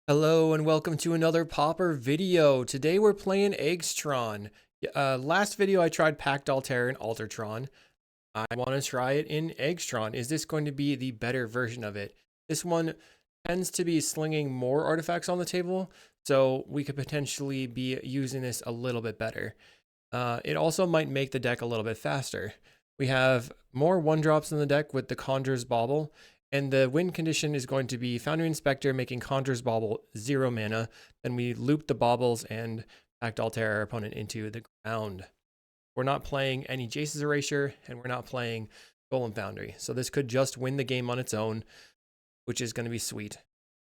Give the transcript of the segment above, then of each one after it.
Hello and welcome to another Pauper video. Today we're playing Tron. Last video I tried Pactdoll Terror and Altertron. I want to try it in Tron. Is this going to be the better version of it? This one tends to be slinging more artifacts on the table, so we could potentially be using this a little bit better. It also might make the deck a little bit faster. We have more 1-drops in the deck with the Conjurer's Bauble, and the win condition is going to be Foundry Inspector making Conjurer's Bauble 0 mana. Then we loop the baubles and Pactdoll Terror our opponent into the ground. We're not playing any Jace's Erasure, and we're not playing Golem Foundry. So this could just win the game on its own, which is going to be sweet.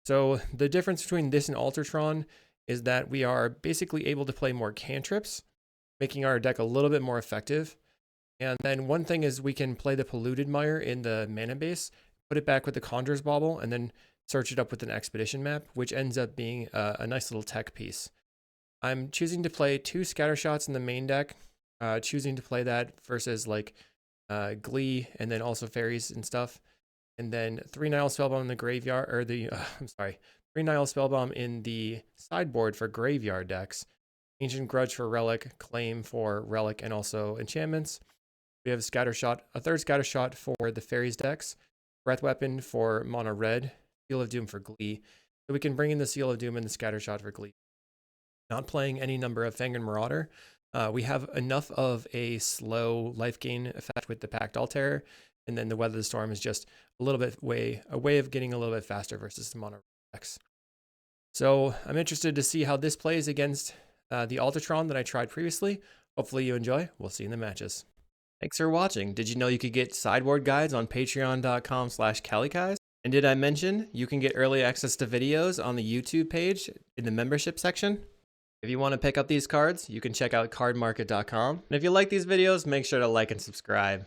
So the difference between this and Altertron is that we are basically able to play more cantrips, making our deck a little bit more effective. And then one thing is we can play the Polluted Mire in the mana base, put it back with the Conjurer's Bauble, and then search it up with an Expedition map, which ends up being a nice little tech piece. I'm choosing to play 2 Scattershots in the main deck, choosing to play that versus like Glee and then also Fairies and stuff. And then 3 Nihil Spellbomb in the graveyard, or the, 3 Nihil Spellbomb in the sideboard for graveyard decks. Ancient Grudge for Relic, Claim for Relic, and also enchantments. We have a Scattershot, a 3rd Scattershot for the Fairies decks. Breath Weapon for Mono Red, Seal of Doom for Glee. So we can bring in the Seal of Doom and the Scattershot for Glee. Not playing any number of Fangren Marauder. We have enough of a slow life gain effect with the Pactdoll Terror, and then the Weather the Storm is just a little bit a way of getting a little bit faster versus the Mono decks. So I'm interested to see how this plays against the Altertron that I tried previously. Hopefully you enjoy. We'll see you in the matches. Thanks for watching. Did you know you could get sideboard guides on patreon.com/calicais? And did I mention you can get early access to videos on the YouTube page in the membership section? If you want to pick up these cards, you can check out cardmarket.com. And if you like these videos, make sure to like and subscribe.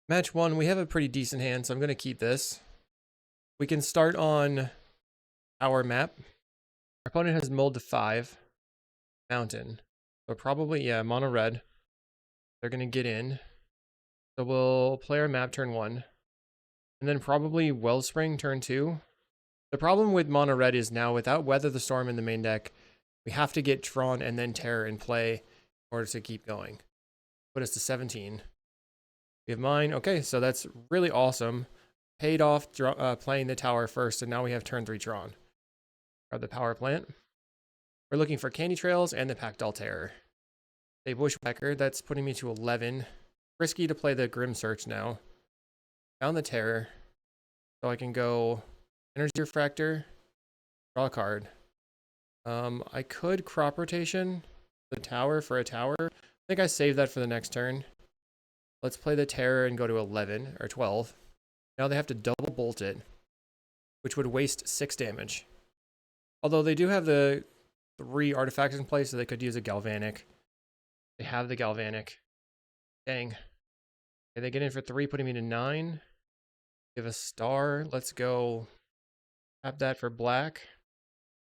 Match 1, we have a pretty decent hand, so I'm going to keep this. We can start on our map. Our opponent has mulled to 5. Mountain. So probably, yeah, mono red. They're going to get in. So we'll play our map turn 1. And then probably Wellspring turn 2. The problem with mono red is now without Weather the Storm in the main deck, we have to get Tron and then Terror in play in order to keep going. Put us to 17. We have mine. Okay, so that's really awesome. Paid off playing the tower first, and now we have turn 3 Tron. Grab the power plant. We're looking for Candy Trails and the Pactdoll Terror. A Bushwhacker, that's putting me to 11. Risky to play the Grim Search now. Found the Terror. So I can go Energy Refractor, draw a card. I could Crop Rotation the tower for a tower. I think I saved that for the next turn. Let's play the Terror and go to 11 or 12. Now they have to double bolt it, which would waste 6 damage. Although they do have the 3 artifacts in place, so they could use a Galvanic. They have the Galvanic. Dang. Okay, they get in for 3, putting me to 9. Give a star. Let's go. Tap that for black.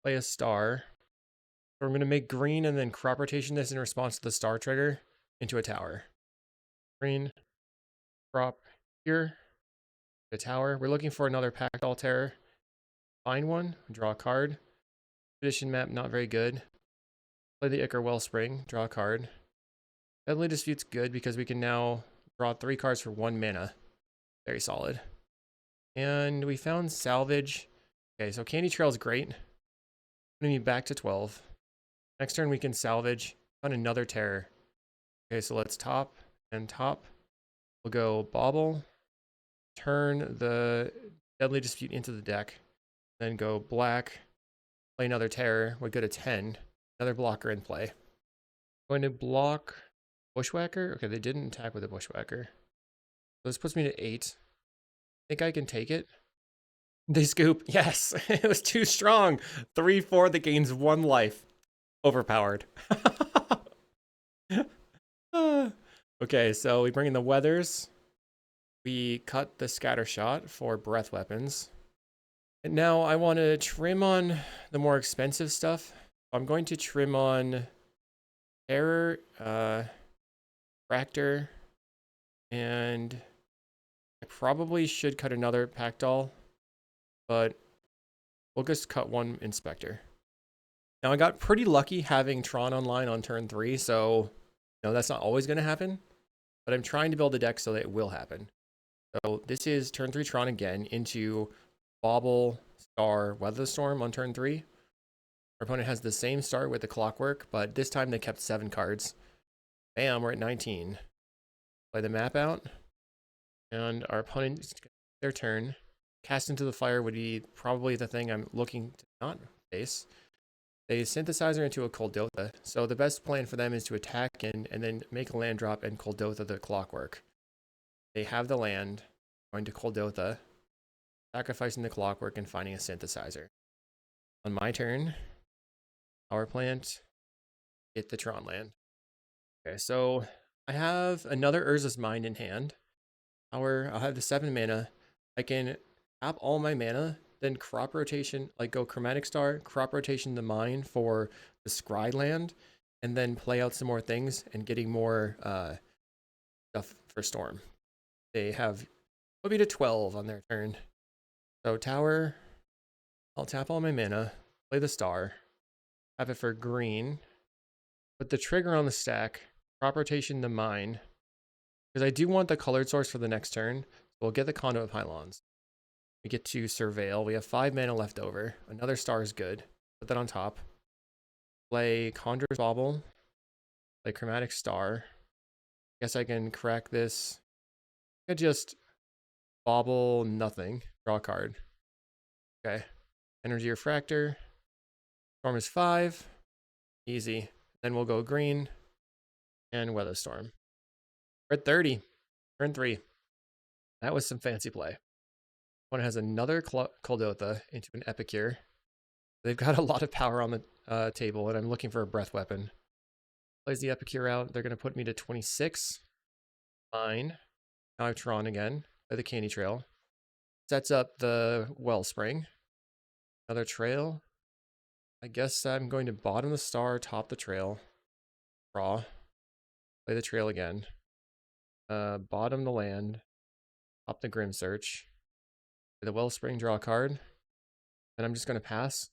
Play a star. So I'm going to make green and then crop rotation this in response to the star trigger into a tower. Green. Crop here. The tower. We're looking for another Pactdoll Terror. Find one. Draw a card. Expedition map, not very good. Play the Ichor Wellspring. Draw a card. Deadly Dispute's good because we can now draw 3 cards for 1 mana. Very solid. And we found Salvage. Okay, so Candy Trail is great. Putting me back to 12. Next turn we can salvage. Find another Terror. Okay, so let's top and top. We'll go Bauble. Turn the Deadly Dispute into the deck. Then go black. Play another Terror. We go to 10. Another blocker in play. Going to block Bushwhacker. Okay, they didn't attack with a Bushwhacker. So this puts me to 8. I think I can take it. They scoop. Yes, it was too strong. 3/4 that gains 1 life. Overpowered. Okay, so we bring in the Weathers. We cut the Scattershot for breath weapons. And now I want to trim on the more expensive stuff. I'm going to trim on Terror, Fractor, and I probably should cut another Pactdoll, but We'll just cut one inspector. Now I got pretty lucky having Tron online on turn 3, so that's not always going to happen, but I'm trying to build a deck so that it will happen. So this is turn 3 Tron again into Bauble, Star, Weather Storm on turn 3. Our opponent has the same start with the Clockwork, but this time they kept 7 cards. Bam, we're at 19. Play the map out, and our opponent, their turn. Cast into the Fire would be probably the thing I'm looking to not face. They synthesizer into a Kuldotha, so the best plan for them is to attack and then make a land drop and Kuldotha the Clockwork. They have the land, going to Kuldotha, sacrificing the Clockwork and finding a synthesizer. On my turn, power plant, get the Tron land. Okay, so I have another Urza's Mind in hand. I'll have the 7 mana. I can tap all my mana, then crop rotation, like go Chromatic Star, crop rotation the mine for the Scry land, and then play out some more things and getting more stuff for Storm. They have maybe to 12 on their turn. So tower, I'll tap all my mana, play the star, have it for green, put the trigger on the stack, crop rotation the mine, because I do want the colored source for the next turn. So we'll get the Conduit of Pylons. We get to Surveil. We have 5 mana left over. Another star is good. Put that on top. Play Conjurer's Bauble. Play Chromatic Star. Guess I can crack this. I just bauble nothing. Draw a card. Okay. Energy Refractor. Storm is 5. Easy. Then we'll go green and Weather Storm. We're at 30. Turn 3. That was some fancy play. One has another Kuldotha into an Epicure. They've got a lot of power on the table, and I'm looking for a breath weapon. Plays the Epicure out. They're going to put me to 26. Fine. Now I have Tron again. Play the Candy Trail. Sets up the Wellspring. Another trail. I guess I'm going to bottom the star, top the trail. Draw. Play the trail again. Bottom the land. Top the Grim Search. Play the Wellspring, draw a card. And I'm just going to pass.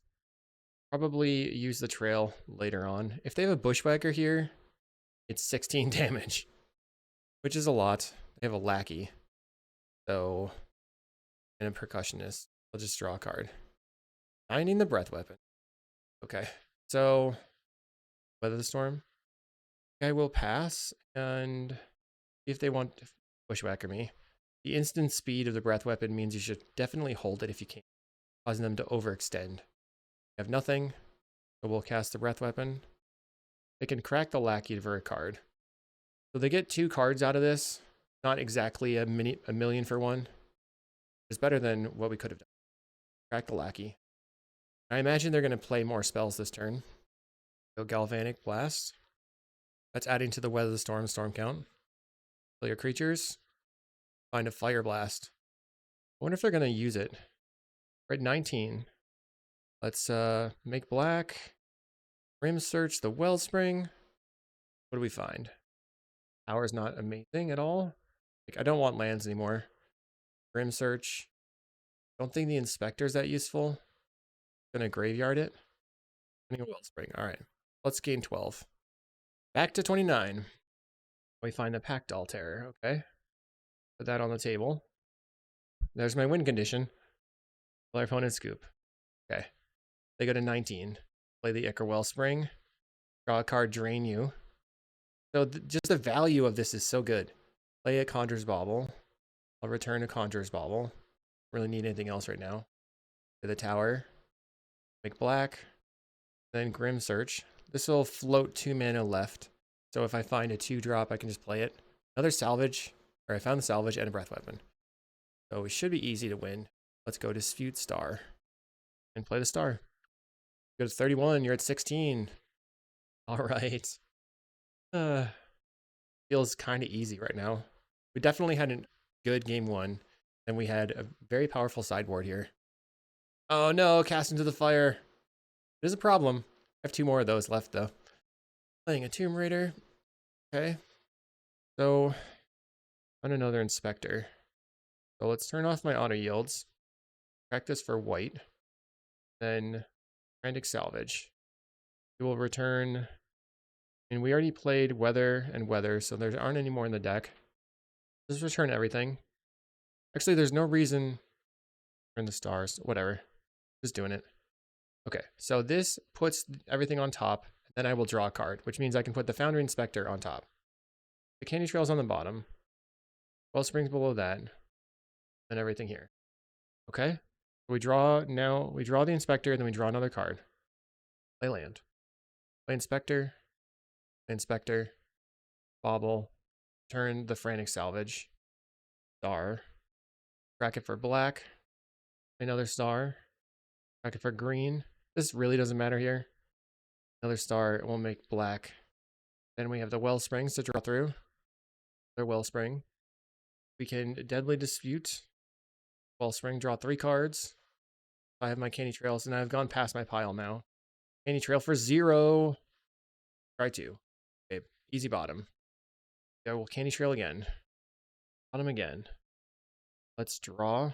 Probably use the trail later on. If they have a Bushwhacker here, it's 16 damage, which is a lot. They have a Lackey, so, and a Percussionist. I'll just draw a card. Finding the Breath Weapon. Okay, so Weather the Storm. I will pass and see if they want to Bushwhacker me. The instant speed of the Breath Weapon means you should definitely hold it if you can, causing them to overextend. I have nothing, so we'll cast the Breath Weapon. They can crack the Lackey for a card. So they get 2 cards out of this. Not exactly a million for one. It's better than what we could have done. Crack the Lackey. I imagine they're going to play more spells this turn. Go Galvanic Blast. That's adding to the Weather the Storm count. Kill your creatures. Find a Fire Blast. I wonder if they're going to use it. We're at 19. Let's make black. Grim Search the Wellspring. What do we find? Power's not amazing at all. Like, I don't want lands anymore. Grim Search. Don't think the Inspector's that useful. Gonna graveyard it. Wellspring. Alright. Let's gain 12. Back to 29. We find the Pactdoll Terror. Okay. Put that on the table. There's my win condition. Play opponent scoop. Okay. They go to 19. Play the Ichor Wellspring. Draw a card, drain you. So just the value of this is so good. Play a Conjurer's Bauble. I'll return a Conjurer's Bauble. Don't really need anything else right now. Play the tower. Make black. Then Grim Search. This will float 2 mana left. So if I find a 2-drop, I can just play it. Another salvage. Or I found the salvage and a breath weapon. So it should be easy to win. Let's go Dispute Star. And play the star. Go to 31, you're at 16. Alright. Feels kind of easy right now. We definitely had a good game 1. And we had a very powerful sideboard here. Oh no, cast into the fire. There's a problem. I have 2 more of those left though. Playing a Tomb Raider. Okay. So, on another Inspector. So let's turn off my auto yields. Practice for white. Then Frantic Salvage. We will return, and we already played Weather and Weather, so there aren't any more in the deck. Just return everything. Actually, there's no reason to turn the stars. Whatever. Just doing it. Okay, so this puts everything on top. Then I will draw a card, which means I can put the Foundry Inspector on top. The Candy Trail's on the bottom. Wellsprings below that. And everything here. Okay? We draw the Inspector, then we draw another card. Play land. Play Inspector. Play Inspector. Bobble. Turn the Frantic Salvage. Star. Crack it for black. Another star. Crack it for green. This really doesn't matter here. Another star, it will make black. Then we have the Wellsprings to draw through. Another Wellspring. We can Deadly Dispute. Wellspring, draw 3 cards. I have my Candy Trails, and I've gone past my pile now. Candy Trail for 0. Try 2. Okay, easy bottom. Yeah, we'll Candy Trail again. Bottom again. Let's draw.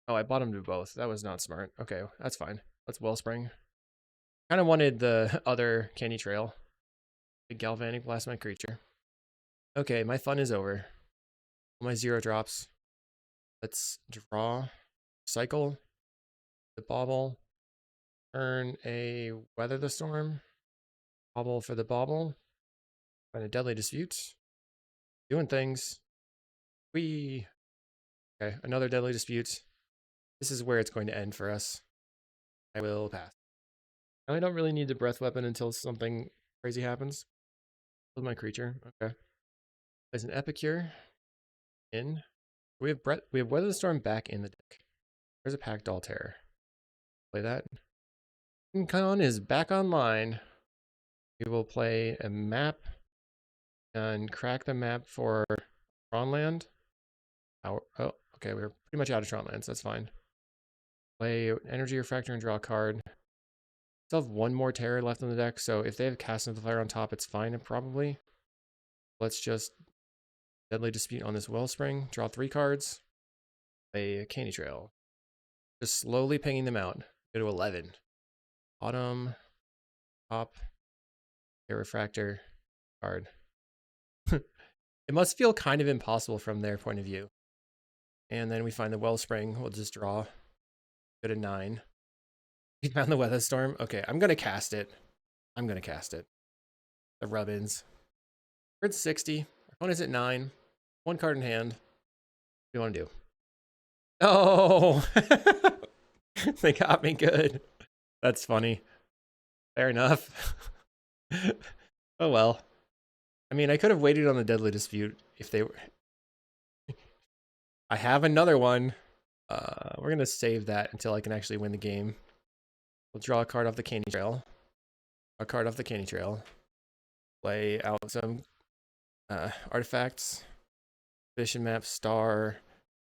Oh, I bottomed to both. That was not smart. Okay, that's fine. Let's Wellspring. Kind of wanted the other Candy Trail. The Galvanic Blast my creature. Okay, my fun is over. All my 0 drops. Let's draw. Cycle. The Bauble. Turn a Weather the Storm. Bauble for the Bauble. Find a Deadly Dispute. Doing things. Whee! Okay, another Deadly Dispute. This is where it's going to end for us. I will pass. Now I don't really need the Breath Weapon until something crazy happens. With my creature. Okay. There's an Epicure. In. We have Weather the Storm back in the deck. There's a Pactdoll Terror. Play that. Con is back online. We will play a map and crack the map for Tron land. Oh, okay, we're pretty much out of Tron lands. That's fine. Play Energy Refractor and draw a card. Still have 1 more Terror left in the deck, so if they have Cast Amplifier on top, it's fine, probably. Let's just Deadly Dispute on this Wellspring. Draw 3 cards. Play a Candy Trail. Just slowly pinging them out. Go to 11. Bottom. Top. Terror Refractor. Card. It must feel kind of impossible from their point of view. And then we find the Wellspring. We'll just draw. Go to 9. We found the Weather Storm. Okay, I'm going to cast it. The Rubbins. We're at 60. Our opponent's at 9. 1 card in hand. What do you want to do? Oh! They got me good. That's funny. Fair enough. Oh well. I mean, I could have waited on the Deadly Dispute if they were... I have another one. We're going to save that until I can actually win the game. We'll draw a card off the Candy Trail. Play out some artifacts. Vision map, star.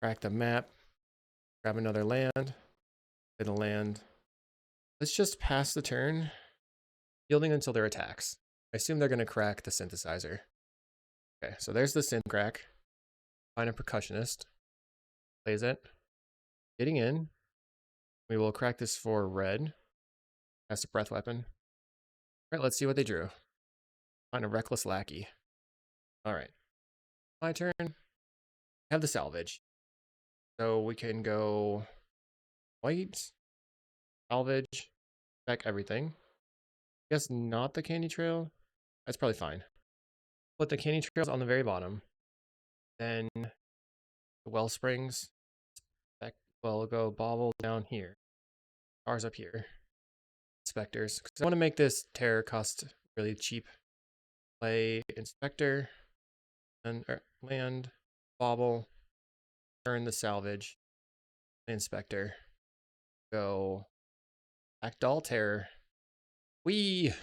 Crack the map. Grab another land. Play the land. Let's just pass the turn. Yielding until their attacks. I assume they're going to crack the synthesizer. Okay, so there's the synth crack. Find a percussionist. Plays it. Getting in. We will crack this for red. Cast a breath weapon. Alright, let's see what they drew. Find a reckless lackey. Alright. My turn. I have the salvage. So we can go white. Salvage. Back everything. I guess not the Candy Trail. That's probably fine. Put the Candy Trails on the very bottom. Then the Wellsprings. Back, well, we'll go Bauble down here. Stars up here. Inspectors. Because I want to make this Terror cost really cheap. Play Inspector. And land. Bauble. Turn the Salvage. Play Inspector. Go Pactdoll Terror. Whee!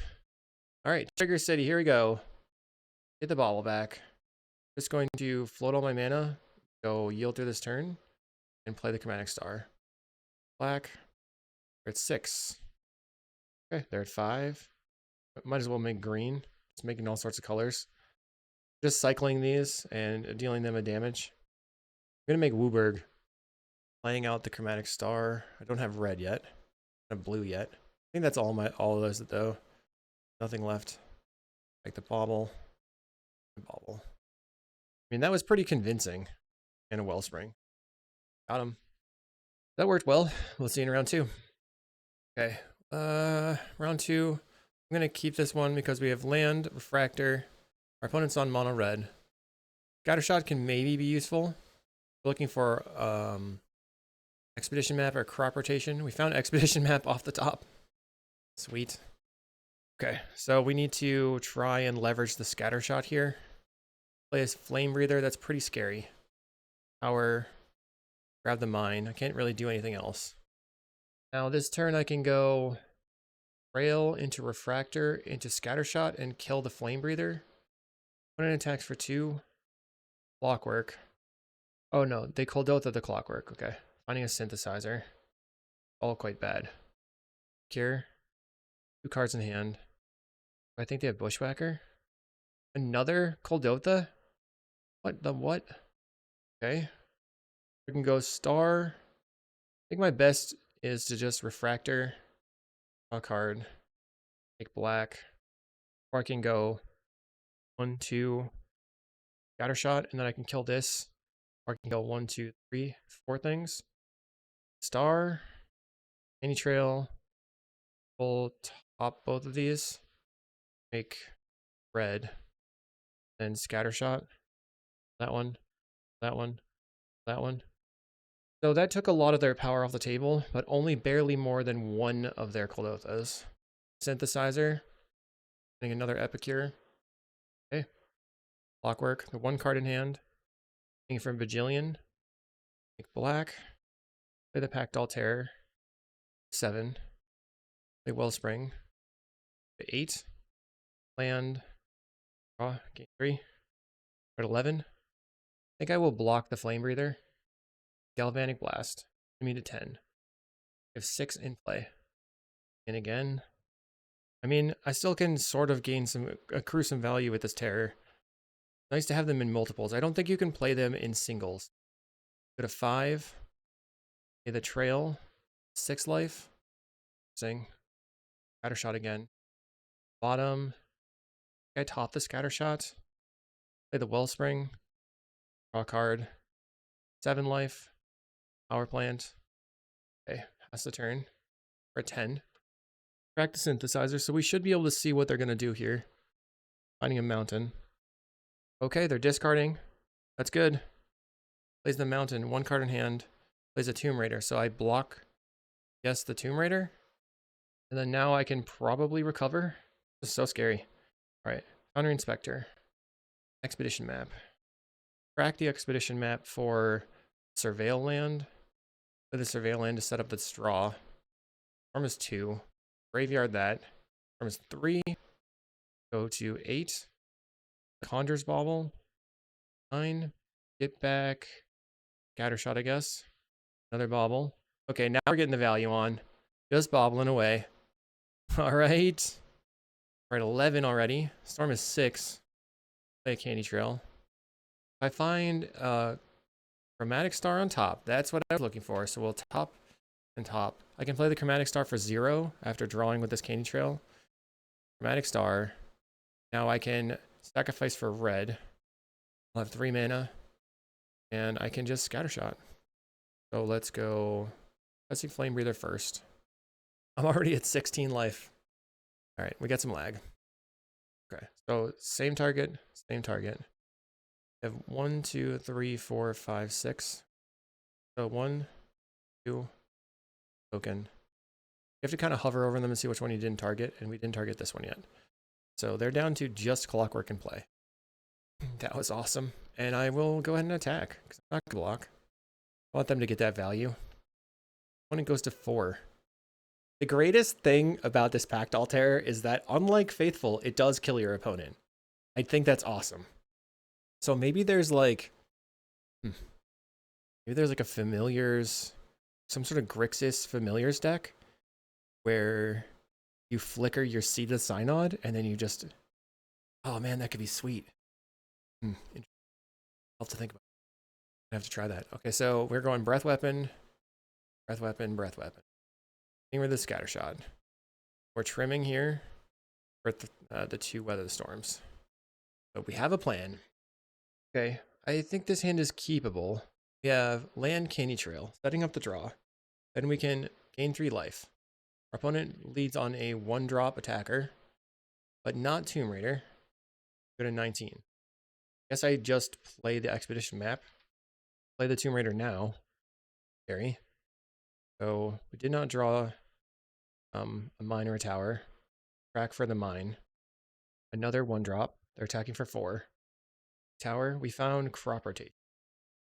Alright, Trigger City, here we go. Get the Bauble back. Just going to float all my mana, go yield through this turn, and play the Chromatic Star. Black. They're at 6. Okay, they're at 5. Might as well make green. Just making all sorts of colors. Just cycling these and dealing them a damage. I'm going to make Wooburg. Playing out the Chromatic Star. I don't have red yet. Kind of blue yet. I think that's all of those though. Nothing left. Like the bauble. I mean, that was pretty convincing. And a wellspring. Got him. That worked well. We'll see you in round 2. Okay. Round 2. I'm gonna keep this one because we have land, refractor. Our opponent's on mono red. Scattershot can maybe be useful. We're looking for expedition map or crop rotation. We found expedition map off the top. Sweet. Okay, so we need to try and leverage the scattershot here. Play a flame breather. That's pretty scary. Power. Grab the mine. I can't really do anything else. Now this turn I can go rail into refractor into scattershot and kill the flame breather. Opponent attacks for 2. Clockwork. Oh no, they Kuldotha the clockwork. Okay. Finding a synthesizer. All quite bad. Cure. 2 cards in hand. I think they have Bushwhacker. Another Kuldotha? What the what? Okay. We can go star. I think my best is to just refractor. Draw a card. Take black. Or I can go 1, 2. Scattershot, and then I can kill this. Or I can go 1, 2, 3, 4 things. Star. Any trail. We'll top both of these. Make red. Then scattershot. That one. That one. That one. So that took a lot of their power off the table, but only barely more than one of their Kuldothas. Synthesizer. Getting another Epicure. Okay. Clockwork. The 1 card in hand. Taking from Bajillion. Make black. Play the Pactdoll Terror. 7. Play Wellspring. 8. Land. Draw. Game 3. At 11. I think I will block the Flame Breather. Galvanic Blast. Give me to 10. I have 6 in play. And again. I mean, I still can sort of gain accrue some value with this Terror. Nice to have them in multiples. I don't think you can play them in singles. Go to 5. Okay, the trail. 6 life. Sing. Scattershot again. Bottom. I top the scattershot. Play the Wellspring. Draw a card. 7 life. Power plant. Okay, that's the turn. For a 10. Crack the synthesizer, so we should be able to see what they're going to do here. Finding a mountain. Okay, they're discarding. That's good. Plays the mountain. 1 card in hand. Plays a Tomb Raider. So I block, yes, the Tomb Raider. And then now I can probably recover. This is so scary. All right, Counter Inspector. Expedition map. Crack the expedition map for Surveil Land. Play the Surveil Land to set up the straw. Storm is 2. Graveyard that. Storm is 3. Go to 8. Conjures Bauble. 9. Get back. Scattershot, I guess. Another Bauble. Okay, now we're getting the value on. Just bobbling away. All right. We're at 11 already. Storm is 6. Play a Candy Trail. If I find Chromatic Star on top, that's what I was looking for. So we'll top and top. I can play the Chromatic Star for 0 after drawing with this Candy Trail. Chromatic Star. Now I can sacrifice for red. I'll have 3 mana. And I can just Scattershot. So let's go. Let's see Flame Breather first. I'm already at 16 life. All right, we got some lag. Okay, so same target, same target. We have 1, 2, 3, 4, 5, 6. So 1, 2, token. You have to kind of hover over them and see which one you didn't target, and we didn't target this one yet. So they're down to just Clockwork in play. That was awesome. And I will go ahead and attack, because I'm not going to block. I want them to get that value. Opponent goes to 4. The greatest thing about this Pactdoll Terror is that, unlike Faithful, it does kill your opponent. I think that's awesome. So maybe there's like... maybe there's like a Familiars... some sort of Grixis Familiars deck where you flicker your Seed of Synod and then you just... oh man, that could be sweet. I'll have to think about it. I have to try that. Okay, so we're going Breath Weapon, Breath Weapon, Breath Weapon. getting rid of the scattershot. We're trimming here for the 2 weather storms. So we have a plan. Okay, I think this hand is keepable. We have land Candy Trail, setting up the draw. Then we can gain 3 life. Our opponent leads on a 1-drop attacker, but not Tomb Raider. Go to 19. Guess I just play the Expedition map. Play the Tomb Raider now. Scary. So we did not draw a mine or a tower. Track for the mine. Another 1-drop. They're attacking for 4. Tower. We found crop rotation.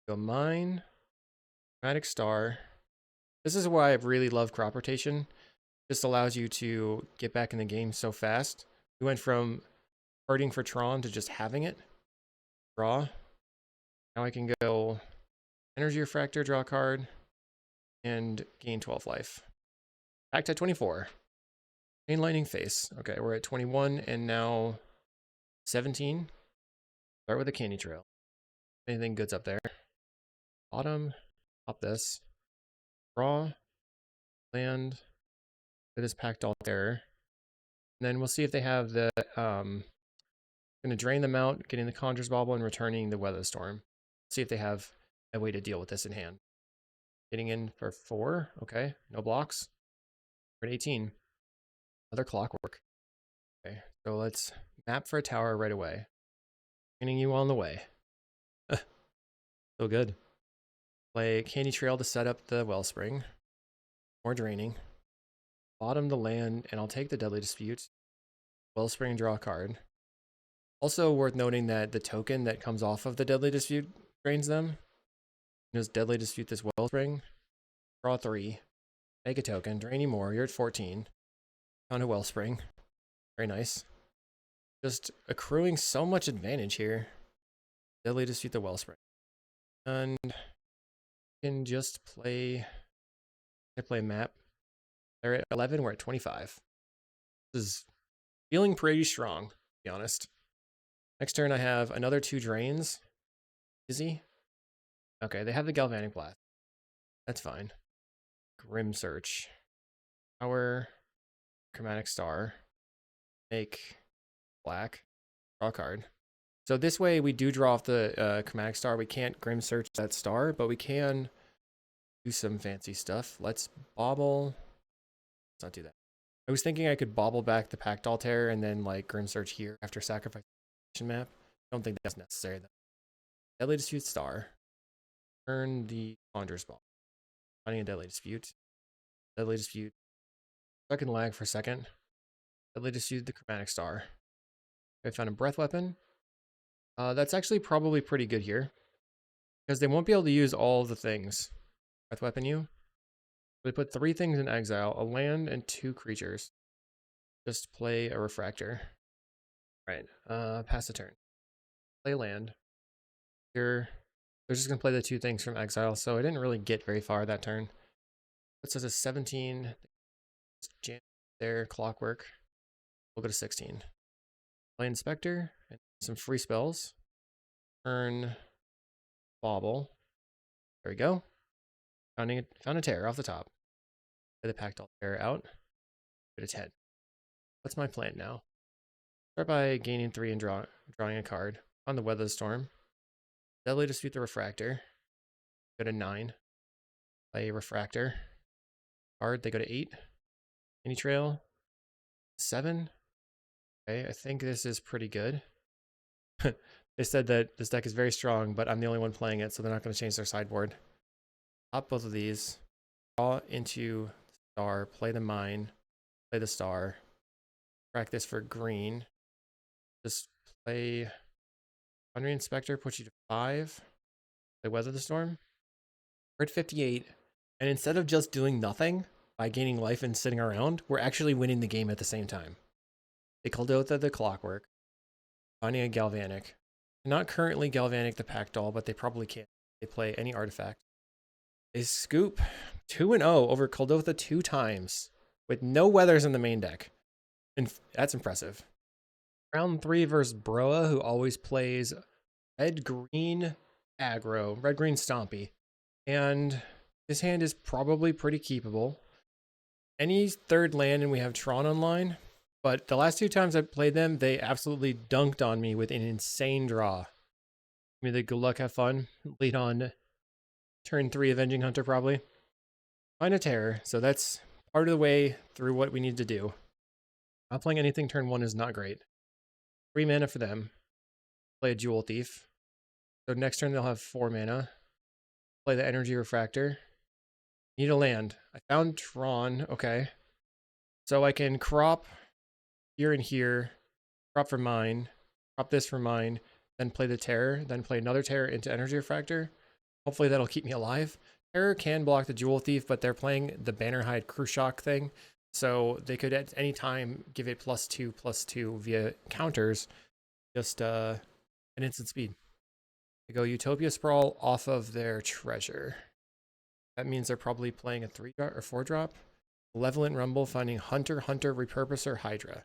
Go mine. Chromatic Star. This is why I really love crop rotation. This allows you to get back in the game so fast. We went from hurting for Tron to just having it. Draw. Now I can go Energy Refractor, draw a card, and gain 12 life. Back to 24. Chain Lightning Face. Okay, we're at 21 and now 17. Start with a Candy Trail. Anything good's up there. Bottom. Pop this. Draw. Land. It is Pactdoll Terror. And then we'll see if they have the going to drain them out, getting the Conjurer's Bauble, and returning the Weather Storm. See if they have a way to deal with this in hand. Getting in for 4. Okay, no blocks. We're at 18. Another Clockwork. Okay, so let's map for a tower right away. Training you on the way. So good. Play Candy Trail to set up the Wellspring. More draining. Bottom the land, and I'll take the Deadly Dispute. Wellspring, draw a card. Also worth noting that the token that comes off of the Deadly Dispute drains them. Just Deadly Dispute this Wellspring. Draw 3. Make a token. Drain you more. You're at 14. Found a Wellspring. Very nice. Just accruing so much advantage here. Deadly Dispute the Wellspring. And can just play... I play map. They're at 11. We're at 25. This is feeling pretty strong, to be honest. Next turn, I have another 2 drains. Easy. Okay, they have the Galvanic Blast. That's fine. Grim Search. Power. Chromatic Star. Make black. Draw a card. So this way, we do draw off the Chromatic Star. We can't Grim Search that star, but we can do some fancy stuff. Let's bobble. Let's not do that. I was thinking I could bobble back the Pactdoll Terror and then like Grim Search here after sacrifice map. I don't think that's necessary though. Deadly Dispute star. Turn the Conjurer's Ball. Finding a Deadly Dispute. Deadly Dispute. I can lag for a second. Deadly Dispute the Chromatic Star. I found a Breath Weapon. That's actually probably pretty good here. Because they won't be able to use all the things. Breath Weapon you. They put 3 things in exile. A land and 2 creatures. Just play a Refractor. Right. Pass the turn. Play land. Here. They're just going to play the 2 things from exile. So I didn't really get very far that turn. It says a 17. Jam there. Clockwork. We'll go to 16. Play Inspector. And some free spells. Turn. Bauble. There we go. Found a terror off the top. Play the Pactdoll Terror out. Go to 10. What's my plan now? Start by gaining 3 and drawing a card. On the Weather Storm. Deadly Dispute the Refractor. Go to 9. Play Refractor. Card, they go to 8. Any Trail. 7. Okay, I think this is pretty good. They said that this deck is very strong, but I'm the only one playing it, so they're not going to change their sideboard. Pop both of these. Draw into star. Play the mine. Play the star. Track this for green. Just play Boundary Inspector, puts you to 5. Play Weather the Storm. We're at 58. And instead of just doing nothing by gaining life and sitting around, we're actually winning the game at the same time. They Kuldotha the Clockwork. Finding a Galvanic. Not currently Galvanic the Pactdoll, but they probably can. They play any artifact. They scoop 2-0 over Kuldotha 2 times with no weathers in the main deck. And that's impressive. Round 3 versus Broa, who always plays red-green aggro, red-green stompy. And this hand is probably pretty keepable. any third land and we have Tron online. But the last two times I played them, they absolutely dunked on me with an insane draw. I mean, the good luck, have fun. Lead on turn 3 Avenging Hunter probably. Find a terror, so that's part of the way through what we need to do. Not playing anything turn 1 is not great. 3 mana for them. Play a Jewel Thief. So next turn they'll have 4 mana. Play the Energy Refractor. Need a land. I found Tron, okay. So I can crop here and here, crop for mine, crop this for mine, then play the Terror, then play another Terror into Energy Refractor. Hopefully that'll keep me alive. Terror can block the Jewel Thief, but they're playing the Bannerhide Khrushchev thing, so they could at any time give it +2/+2 via counters, just an instant speed. They go Utopia Sprawl off of their treasure. That means they're probably playing a 3-drop or 4-drop. Malevolent Rumble, finding Hunter, Repurposer, Hydra.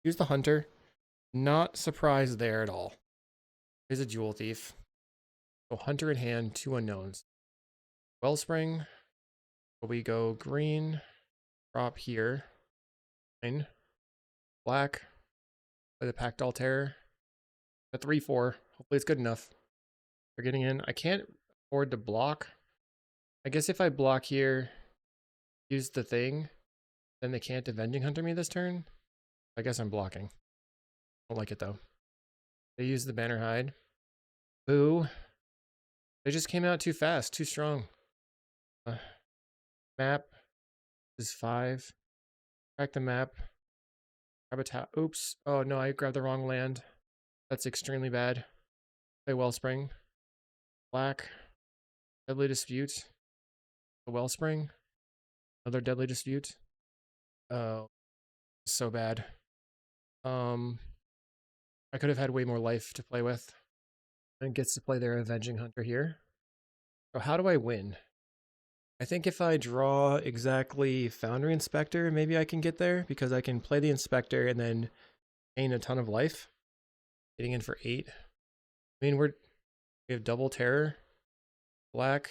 Use the Hunter. Not surprised there at all. Here's a Jewel Thief. So Hunter in hand, 2 unknowns. Wellspring. We go green. Drop here. Fine. Black. Play the Pactdoll Terror. A 3/4. Hopefully it's good enough. They're getting in. I can't afford to block. I guess if I block here, use the thing, then they can't Avenging Hunter me this turn. I guess I'm blocking. Don't like it though. They use the Bannerhide. Boo. They just came out too fast, too strong. Map is 5. Crack the map. Grab a tap. Oops. Oh no, I grabbed the wrong land. That's extremely bad. Play Wellspring. Black. Deadly Dispute. The Wellspring. Another Deadly Dispute. Oh, so bad. I could have had way more life to play with. And gets to play their Avenging Hunter here. So how do I win? I think if I draw exactly Foundry Inspector, maybe I can get there, because I can play the Inspector and then gain a ton of life. Getting in for 8. I mean, we have double Terror. Black.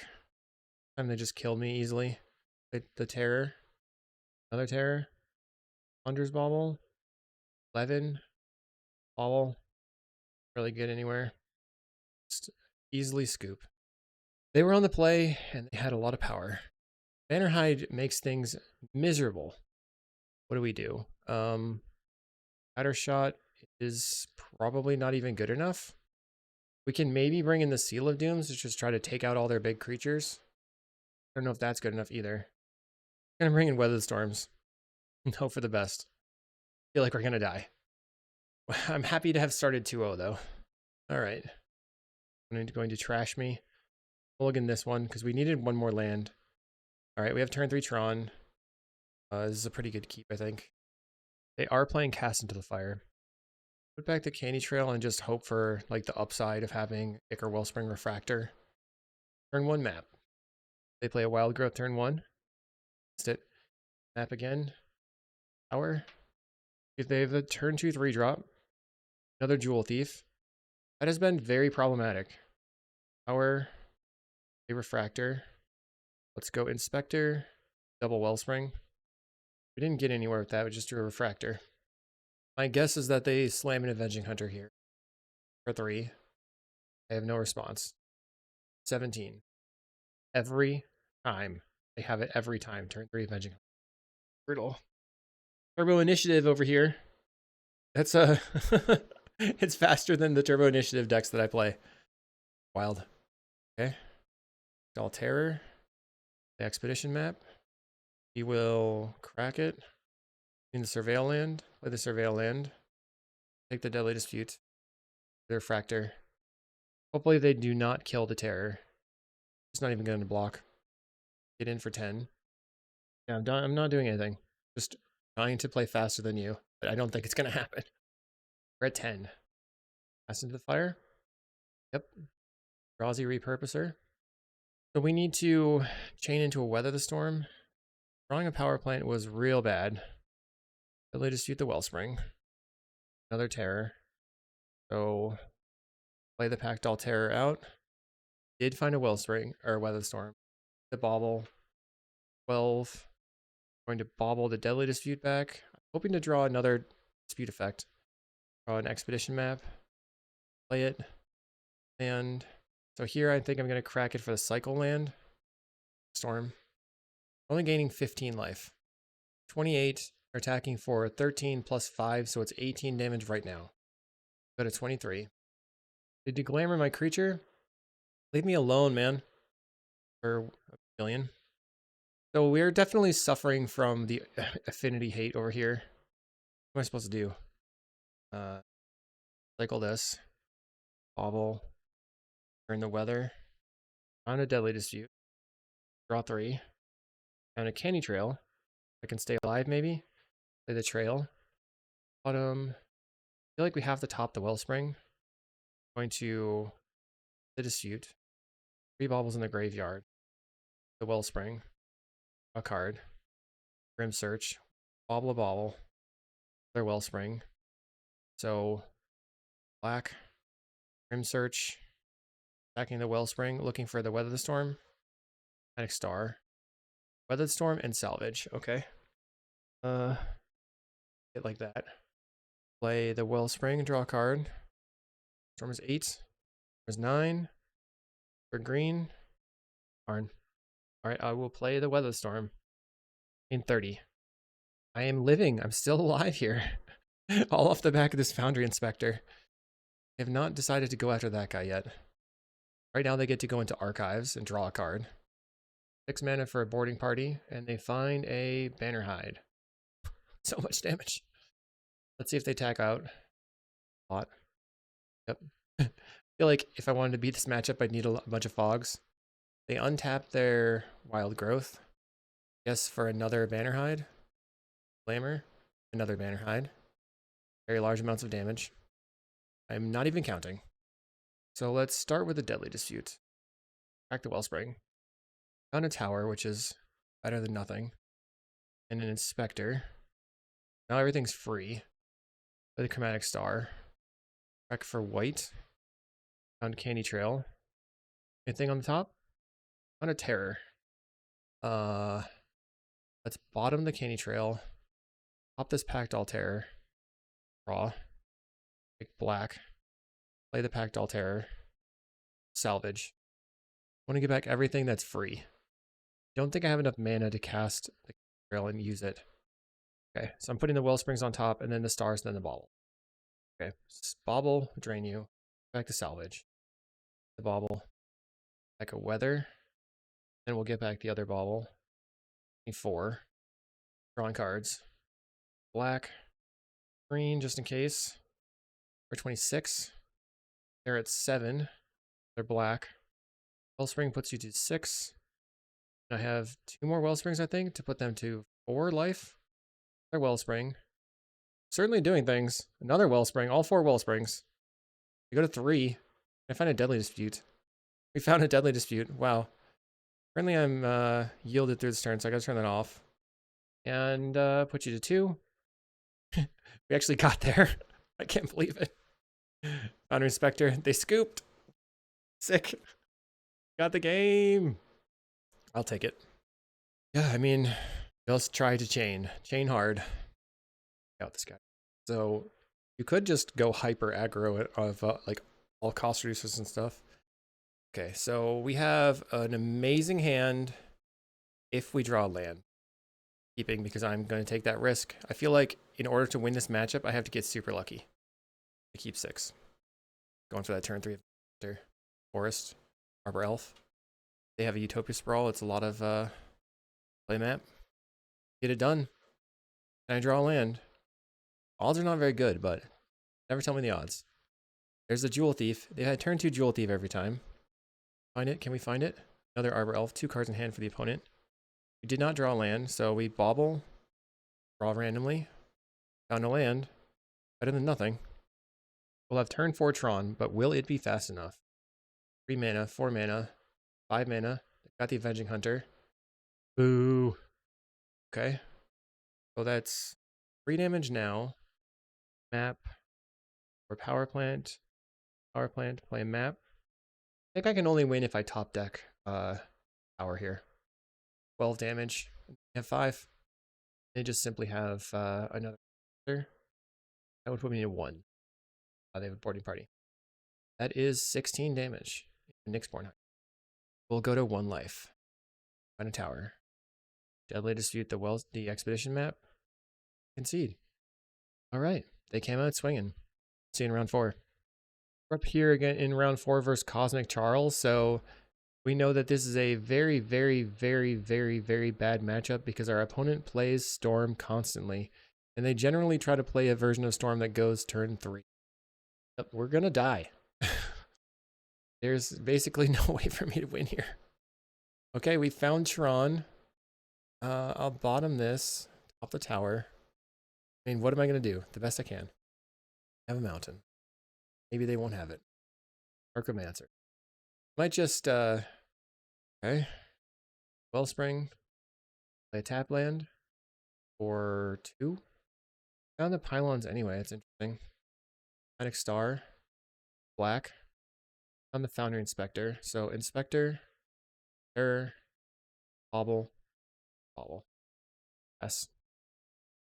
Time they just killed me easily. The Terror. Another Terror. Hunter's Bauble. 11. Bauble. Really get anywhere. Just easily scoop. They were on the play and they had a lot of power. Bannerhide makes things miserable. What do we do? Batter Shot is probably not even good enough. We can maybe bring in the Seal of Dooms to just try to take out all their big creatures. I don't know if that's good enough either. I'm gonna bring in Weather the Storms. Hope for the best. Feel like we're gonna die. I'm happy to have started 2-0 though. Alright. Going to trash me. Mulligan this one, because we needed one more land. Alright, we have turn 3 Tron. This is a pretty good keep, I think. They are playing Cast into the Fire. Put back the Candy Trail and just hope for like the upside of having Ichor Wellspring Refractor. Turn 1 map. They play a Wild Growth turn 1. It. Map again. Power. If they have a turn 2 3-drop. Another Jewel Thief. That has been very problematic. Power. A Refractor. Let's go Inspector. Double Wellspring. We didn't get anywhere with that. We just drew a Refractor. My guess is that they slam an Avenging Hunter here. For 3. I have no response. 17. Every time. They have it every time. Turn 3 Avenging Hunter. Brutal. Turbo Initiative over here. That's it's faster than the Turbo Initiative decks that I play. Wild. Okay. All Terror. The Expedition map. He will crack it. In the Surveil land. Play the Surveil land. Take the Deadly Dispute. The Refractor. Hopefully they do not kill the Terror. It's not even going to block. Get in for 10. Yeah, I'm not doing anything. Just trying to play faster than you. But I don't think it's going to happen. We're at 10. Pass into the fire. Yep. Drowsy Repurposer. So we need to chain into a Weather the Storm. Drawing a power plant was real bad. Deadly Dispute the Wellspring. Another Terror. So play the Pactdoll Terror out. Did find a Wellspring or Weather Storm. The Bauble. 12. Going to bobble the Deadly Dispute back. I'm hoping to draw another dispute effect. Draw an expedition map. Play it. And so here I think I'm going to crack it for the cycle land. Storm. Only gaining 15 life. 28. They're attacking for 13 plus 5, so it's 18 damage right now. Go to 23. Did you glamour my creature? Leave me alone, man. For a million. So we're definitely suffering from the affinity hate over here. What am I supposed to do? Cycle this. Bobble. Turn the weather. On a Deadly Dispute. Draw 3. On a Candy Trail. I can stay alive, maybe. Play the trail. Bottom. I feel like we have to top the Wellspring. Going to the Dispute. 3 baubles in the graveyard. The Wellspring. A card. Grim Search. Bobble a bobble. Their Wellspring. So black. Grim Search. Attacking the Wellspring. Looking for the Weather the Storm. Panic Star. Weather the Storm and Salvage. Okay. Get like that. Play the Wellspring. Draw a card. Storm is 8. There's 9. For green. Darn. Alright, I will play the Weather Storm. In 30. I am living. I'm still alive here. All off the back of this Foundry Inspector. I have not decided to go after that guy yet. Right now they get to go into Archives and draw a card. 6 mana for a boarding party, and they find a Banner Hide. So much damage. Let's see if they attack out. A lot. Yep. I feel like if I wanted to beat this matchup, I'd need a bunch of fogs. They untap their Wild Growth. Yes, for another Banner Hide. Glamour. Another Banner Hide. Very large amounts of damage. I'm not even counting. So let's start with the Deadly Dispute. Back to Wellspring. Found a Tower, which is better than nothing. And an Inspector. Now everything's free. Play the Chromatic Star. Back for white. Found Candy Trail. Anything on the top? Found a Terror. Let's bottom the Candy Trail. Pop this Pactdoll Terror. Draw. Pick black. Play the Pactdoll Terror. Salvage. I want to get back everything that's free. Don't think I have enough mana to cast the Trail and use it. Okay, so I'm putting the Wellsprings on top, and then the stars, and then the bauble. Okay, bauble, drain you. Back to salvage. The bauble. Back a weather. Then we'll get back the other bauble. 4. Drawing cards. Black. Green, just in case. For 26. They're at 7. They're black. Wellspring puts you to 6. I have 2 more Wellsprings, I think, to put them to 4 life. Another Wellspring. Certainly doing things. Another Wellspring. All 4 Wellsprings. We go to 3. I find a Deadly Dispute. We found a Deadly Dispute. Wow. Currently I'm yielded through this turn, so I gotta turn that off. And put you to 2. We actually got there. I can't believe it. Foundry Inspector. They scooped. Sick. Got the game. I'll take it. Yeah, I mean, just try to chain. Chain hard. Out this guy. So you could just go hyper aggro of like all cost reducers and stuff. Okay, so we have an amazing hand if we draw land. Keeping, because I'm going to take that risk. I feel like in order to win this matchup, I have to get super lucky. I keep 6. Going for that turn 3 Forest, Arbor Elf. They have a Utopia Sprawl. It's a lot of play map. Get it done. Can I draw land? Odds are not very good, but never tell me the odds. There's the Jewel Thief. They had turn 2 Jewel Thief every time. Find it. Can we find it? Another Arbor Elf. 2 cards in hand for the opponent. We did not draw land, so we bobble. Draw randomly. Found a land. Better than nothing. We'll have turn 4 Tron, but will it be fast enough? 3 mana, 4 mana, 5 mana. Got the Avenging Hunter. Boo. Okay. So that's 3 damage now. Map. Or power plant. Power plant. Play a map. I think I can only win if I top deck power here. 12 damage. I have 5. They just simply have another. That would put me to 1. They have a boarding party. That is 16 damage. Nyxborn. We'll go to 1 life. Find a tower. Deadly dispute the expedition map. Concede. All right, they came out swinging. See you in round 4. We're up here again in round 4 versus Cosmic Charles, so we know that this is a very, very, very, very, very bad matchup because our opponent plays Storm constantly, and they generally try to play a version of Storm that goes turn 3. Yep, we're gonna die. There's basically no way for me to win here. Okay, we found Tron. I'll bottom this, top the tower. I mean, what am I gonna do? The best I can. Have a mountain. Maybe they won't have it. Archomancer. Might just, okay. Wellspring. Play a tap land. For 2. Found the pylons anyway, it's interesting. Magic Star. Black. On the Foundry Inspector. So Inspector, Terror, Bobble, Bobble. Yes.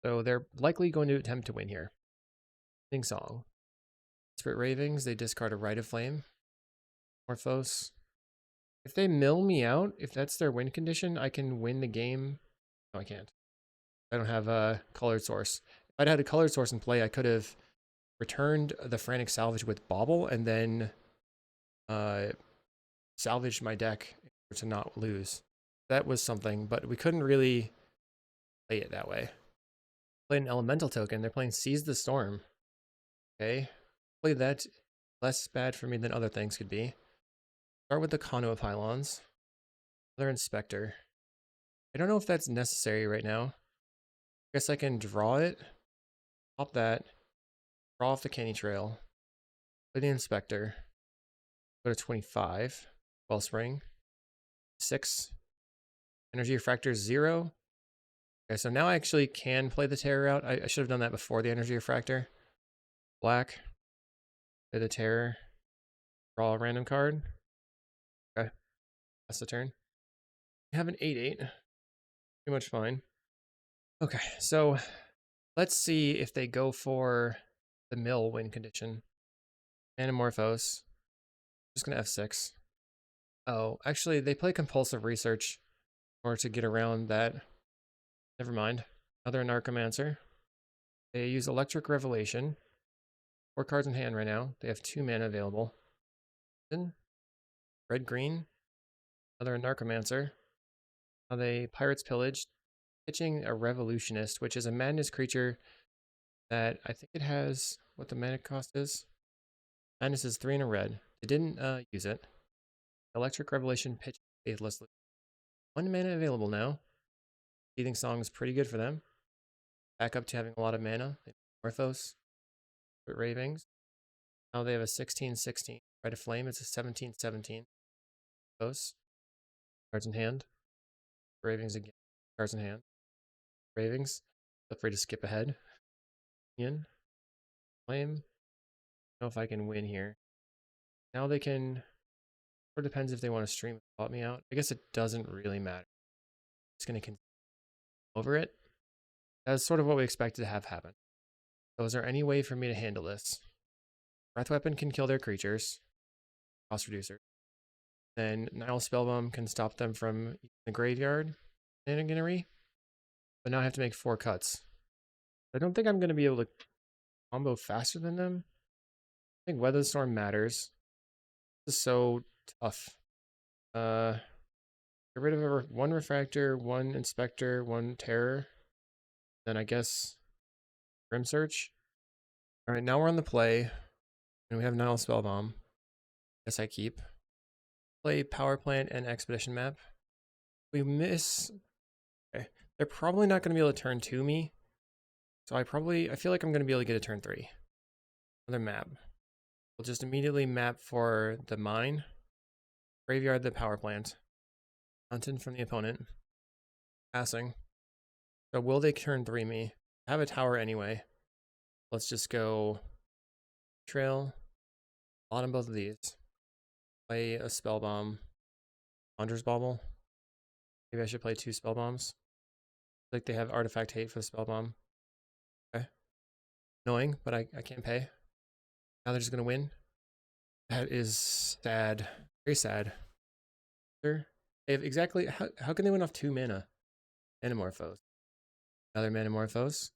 So they're likely going to attempt to win here. Sing Song. Spirit Ravings, they discard a Rite of Flame. Morphos. If they mill me out, if that's their win condition, I can win the game. No, I can't. I don't have a colored source. If I'd had a colored source in play, I could have returned the Frantic Salvage with Bobble and then salvaged my deck to not lose. That was something, but we couldn't really play it that way. Play an elemental token. They're playing Seize the Storm. Okay. Play that. Less bad for me than other things could be. Start with the Conduit Pylons. Another Inspector. I don't know if that's necessary right now. I guess I can draw it. Pop that. Draw off the Canny Trail. Play the Inspector. Go to 25. Wellspring. 6. Energy Refractor 0. Okay, so now I actually can play the Terror out. I should have done that before the Energy Refractor. Black. Play the Terror. Draw a random card. Okay. That's the turn. We have an 8/8. Pretty much fine. Okay, so let's see if they go for the mill win condition. Anamorphose. Just gonna F6. Oh, actually, they play Compulsive Research in order to get around that. Never mind. Another Narcomancer. They use Electric Revelation. 4 cards in hand right now. They have 2 mana available. Then red green. Another Narcomancer. Now they Pirate's Pillage, pitching a Revolutionist, which is a madness creature that I think it has what the mana cost is. Madness is 3 and a red. They didn't use it. Electric Revelation, pitch Faithless. 1 mana available now. Seething Song is pretty good for them. Back up to having a lot of mana. Orthos, Ravings. Now they have a 16/16. Rite of Flame, it's a 17/17. Those. Cards in hand. Ravings again. Cards in hand. Ravings. Feel free to skip ahead. Ian. Flame. I don't know if I can win here. Now they can. Or depends if they want to stream bought me out. I guess it doesn't really matter. It's going to continue over it. That's sort of what we expected to have happen. So is there any way for me to handle this? Breath Weapon can kill their creatures. Cost reducer. Then Nihil Spellbomb can stop them from the graveyard shenaniganery. But now I have to make 4 cuts. I don't think I'm going to be able to combo faster than them. I think Weather Storm matters. This is so tough. Get rid of 1 Refractor, 1 Inspector, 1 Terror. Then I guess Grim Search. Alright, now we're on the play. And we have Nihil Spellbomb. Guess I keep. Play Power Plant and Expedition Map. We miss. Okay. They're probably not going to be able to turn 2 me. So I feel like I'm going to be able to get a turn 3. Another map. We'll just immediately map for the mine. Graveyard the power plant. Mountain from the opponent. Passing. So will they turn 3 me? I have a tower anyway. Let's just go trail. Bottom both of these. Play a spell bomb. Conjurer's Bauble. Maybe I should play 2 spell bombs. Like they have artifact hate for the spell bomb. Okay. Annoying, but I can't pay. Now they're just gonna win. That is sad. Very sad. Sure. They have exactly how can they win off 2 mana? Manamorphose. Another Manamorphose.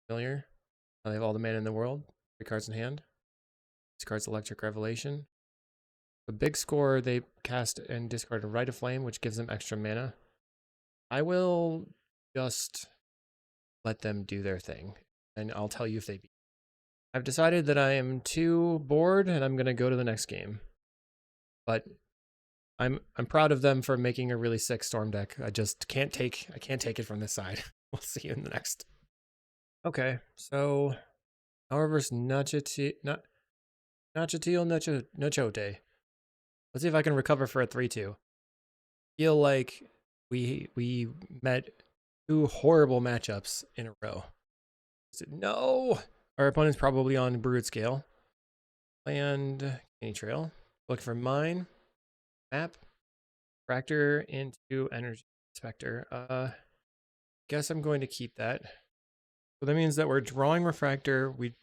Familiar. Now they have all the mana in the world. 3 cards in hand. This card's Electric Revelation. The big score, they cast and discard a Rite of Flame, which gives them extra mana. I will just let them do their thing, and I'll tell you if they beat. I've decided that I am too bored, and I'm gonna go to the next game. But I'm proud of them for making a really sick Storm deck. I just can't take it from this side. We'll see you in the next. Okay, so however's Nachote. Let's see if I can recover for a 3-2. Feel like we met 2 horrible matchups in a row. No! Our opponent's probably on Brood Scale. Land Canny Trail. Looking for mine. Map. Fractor into Energy Inspector. Guess I'm going to keep that. So that means that we're drawing Refractor. We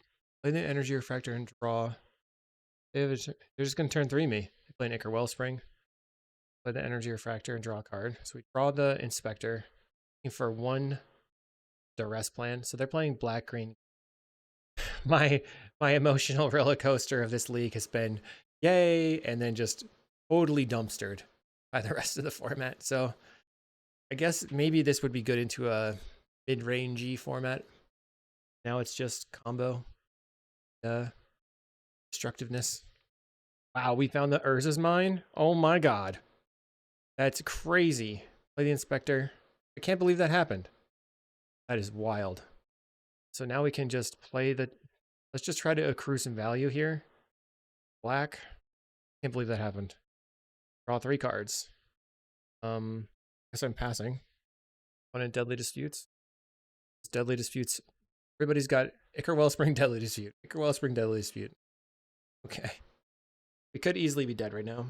play the Energy Refractor and draw. They're just going to turn 3 me. They play an Ichor Wellspring. Play the Energy Refractor and draw a card. So we draw the Inspector. Looking for 1 Duress Plan. So they're playing black-green. My emotional roller coaster of this league has been yay, and then just totally dumpstered by the rest of the format. So I guess maybe this would be good into a mid-rangey format. Now it's just combo destructiveness. Wow, we found the Urza's Mine. Oh my god. That's crazy. Play the Inspector. I can't believe that happened. That is wild. So now we can just play the... Let's just try to accrue some value here. Black. Can't believe that happened. Draw 3 cards. Guess I'm passing. One in Deadly Disputes. Deadly Disputes. Everybody's got Ichor Wellspring, Deadly Dispute. Ichor Wellspring, Deadly Dispute. Okay. We could easily be dead right now.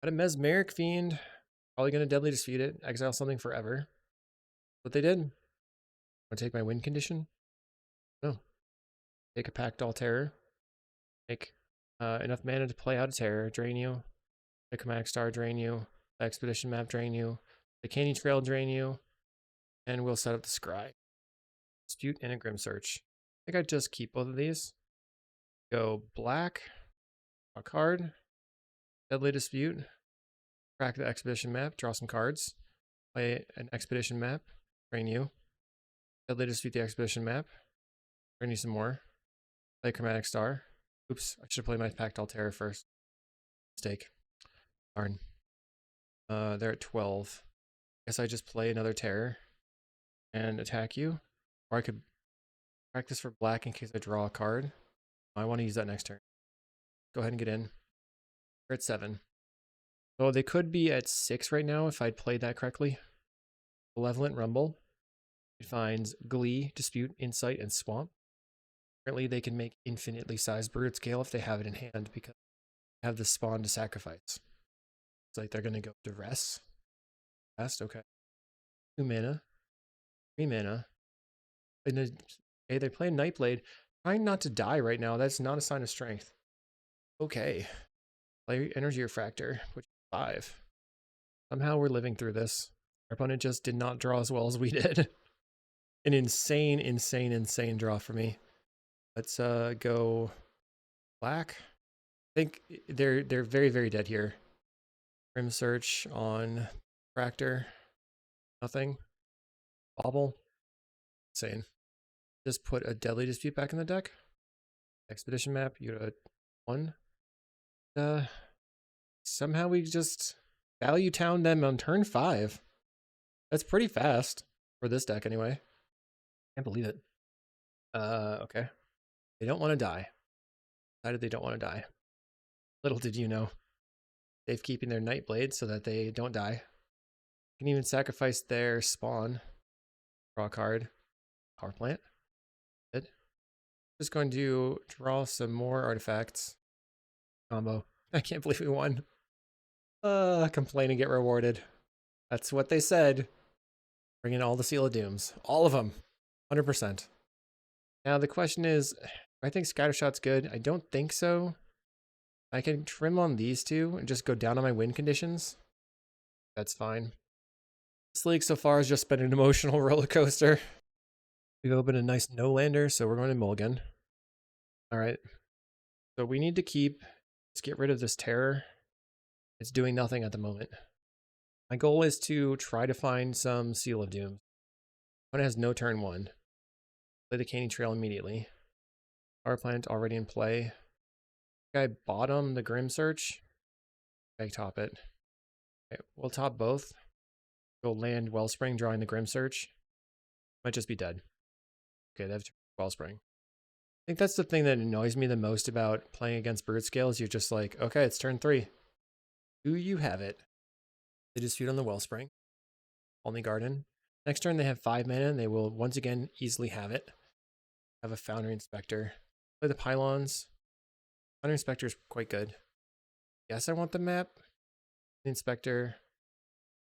Got a Mesmeric Fiend. Probably going to Deadly Dispute it. Exile something forever. What they did. Want to take my win condition? No. Take a Pactdoll Terror. Make enough mana to play out a Terror. Drain you. The Chromatic Star drain you. The Expedition Map drain you. The Canny Trail drain you. And we'll set up the Scry. Dispute and a Grim Search. I think I just keep both of these. Go black. Draw a card. Deadly Dispute. Crack the Expedition Map. Draw some cards. Play an Expedition Map. Drain you. Deadly Dispute the Expedition Map. Drain you some more. Play Chromatic Star. Oops, I should have played my Pactdoll Terror first. Mistake. Darn. They're at 12. Guess I just play another Terror and attack you. Or I could practice for black in case I draw a card. I want to use that next turn. Go ahead and get in. We're at 7. So they could be at 6 right now if I'd played that correctly. Malevolent Rumble. It finds Glee, Dispute, Insight, and Swamp. Apparently they can make infinitely sized Brood Scale if they have it in hand because they have the spawn to sacrifice. It's like they're going to go Duress. Fast, okay. 2 mana. 3 mana. And okay, they're playing Nightblade. Trying not to die right now. That's not a sign of strength. Okay. Play Energy Refractor, which is 5. Somehow we're living through this. Our opponent just did not draw as well as we did. An insane, insane, insane draw for me. Let's go black. I think they're very, very dead here. Grim Search on Fractor. Nothing. Bobble. Insane. Just put a Deadly Dispute back in the deck. Expedition Map. You got 1. Somehow we just value town them on turn 5. That's pretty fast for this deck anyway. Can't believe it. Okay. They don't want to die. Decided they don't want to die. Little did you know. They've keeping their Nightblade so that they don't die. Can even sacrifice their spawn. Draw a card. Power plant. Good. Just going to draw some more artifacts. Combo. I can't believe we won. Complain and get rewarded. That's what they said. Bring in all the Seal of Dooms. All of them. 100%. Now the question is, I think Scattershot's good. I don't think so. I can trim on these two and just go down on my win conditions. That's fine. This league so far has just been an emotional roller coaster. We've opened a nice no-lander, so we're going to mulligan. All right. So we need to let's get rid of this terror. It's doing nothing at the moment. My goal is to try to find some Seal of Doom. One has no turn 1. Play the Caney Trail immediately. Power plant already in play. I bottom the Grim Search. I top it. Okay, we'll top both. Go land Wellspring, drawing the Grim Search. Might just be dead. Okay, they have Wellspring. I think that's the thing that annoys me the most about playing against Brute Scale is you're just like, okay, it's turn 3. Do you have it? They dispute on the Wellspring. Only Garden. Next turn they have 5 mana and they will once again easily have it. Have a Foundry Inspector. Play the Pylons. Foundry Inspector is quite good. Yes, I want the map. The Inspector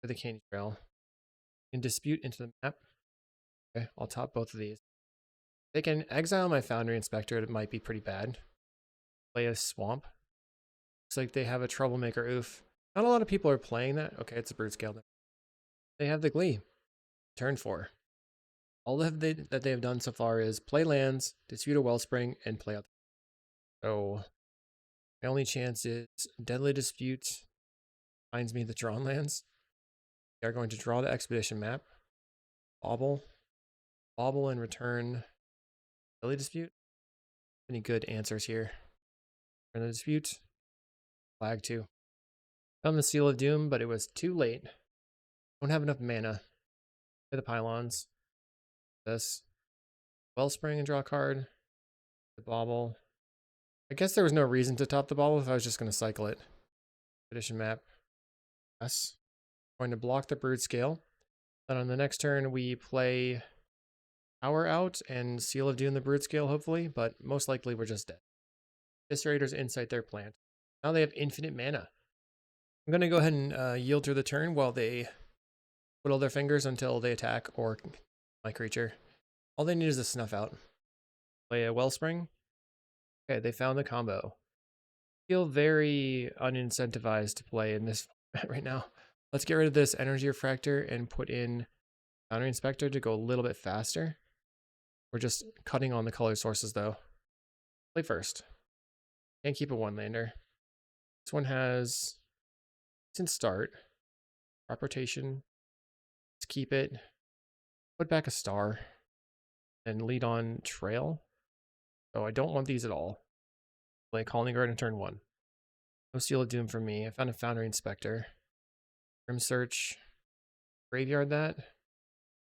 for the Caney Trail. And dispute into the map. Okay, I'll top both of these. They can exile my Foundry Inspector. It might be pretty bad. Play a Swamp. Looks like they have a Troublemaker Oof. Not a lot of people are playing that. Okay, it's a Brute Scale. They have the Glee. Turn 4. All that they have done so far is play lands, dispute a Wellspring, and play out. So my only chance is Deadly Dispute finds me the Tron lands. They are going to draw the Expedition map. Bobble and return Deadly Dispute. Any good answers here? Return the Dispute. Flag 2. Found the Seal of Doom, but it was too late. Don't have enough mana. Play the Pylons. This. Wellspring and draw a card. The Bobble. I guess there was no reason to top the Bobble if I was just going to cycle it. Expedition map. Yes. Going to block the Brood Scale. Then on the next turn we play Power out and Seal of Doom the Brood Scale hopefully, but most likely we're just dead. Eviscerators Insight their plant. Now they have infinite mana. I'm going to go ahead and yield through the turn while they twiddle their fingers until they attack or my creature. All they need is a Snuff Out. Play a Wellspring. Okay, they found the combo. Feel very unincentivized to play in this format right now. Let's get rid of this Energy Refractor and put in Foundry Inspector to go a little bit faster. We're just cutting on the color sources though. Play first. Can't keep a 1-lander. This one has decent start. Crop rotation. Let's keep it. Put back a star. And lead on Trail. So I don't want these at all. Play Calling Guard in turn 1. No Seal of Doom for me. I found a Foundry Inspector. Grim Search. Graveyard that.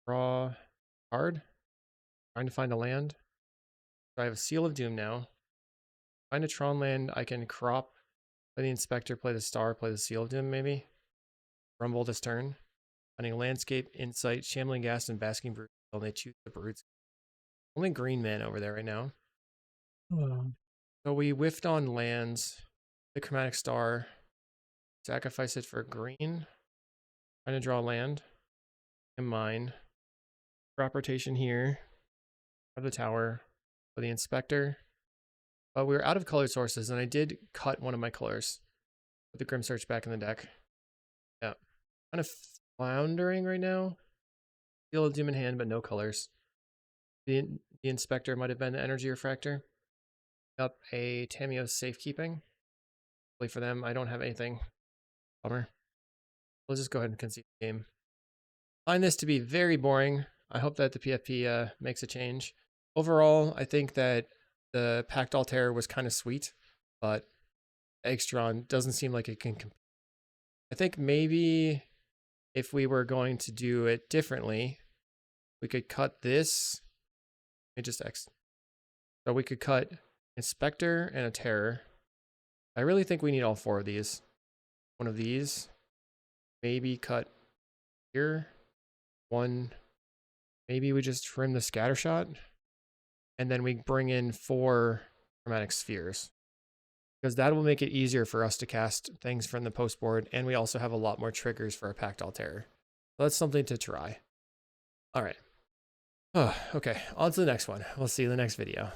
Draw card. Trying to find a land. So I have a Seal of Doom now. Find a Tron land. I can crop. Play the Inspector, play the Star, play the Seal of Doom maybe. Rumble this turn. Finding Landscape, Insight, Shambling Ghast, and Basking Brood. And they choose the Broods. Only green man over there right now. So we whiffed on lands. The Chromatic Star. Sacrifice it for green. Trying to draw land. And mine. Crop rotation here. Of the tower. For the Inspector. But we were out of color sources, and I did cut one of my colors. Put the Grim Search back in the deck. Yeah. Kind of floundering right now. Seal of Doom in hand, but no colors. The Inspector might have been the Energy Refractor. Up a Tamiyo's Safekeeping. Hopefully for them, I don't have anything. Bummer. Let's just go ahead and concede the game. Find this to be very boring. I hope that the PFP makes a change. Overall, I think that the Pactdoll Terror was kind of sweet, but Eggstron doesn't seem like it can compete. I think maybe if we were going to do it differently, we could cut this. Let me just X. So we could cut Inspector and a Terror. I really think we need all 4 of these. One of these. Maybe cut here. One. Maybe we just trim the Scattershot. And then we bring in 4 Chromatic Spheres. Because that will make it easier for us to cast things from the post board. And we also have a lot more triggers for a Pactdoll Terror. So that's something to try. All right. Oh, okay. On to the next one. We'll see you in the next video.